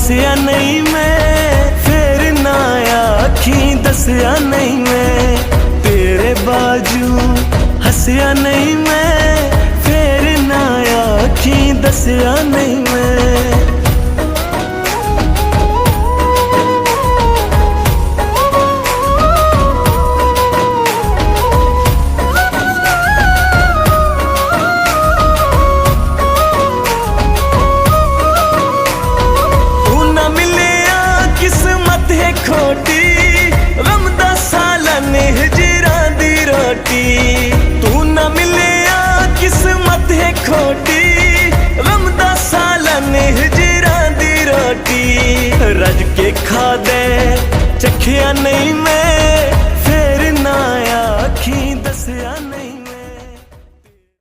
हसिया नहीं मैं, फिर ना आखी दसिया नहीं मैं। तेरे बाजू हसिया नहीं मैं, फिर ना आखी दसिया नहीं मैं। खोटी गम दा सालन हिजरां दी रोटी, तू ना मिलिया किस्मत है खोटी गम दा सालन हिजरां दी रोटी। रज के खा दे चखिया नहीं मैं, फिर ना आखी दसिया नहीं।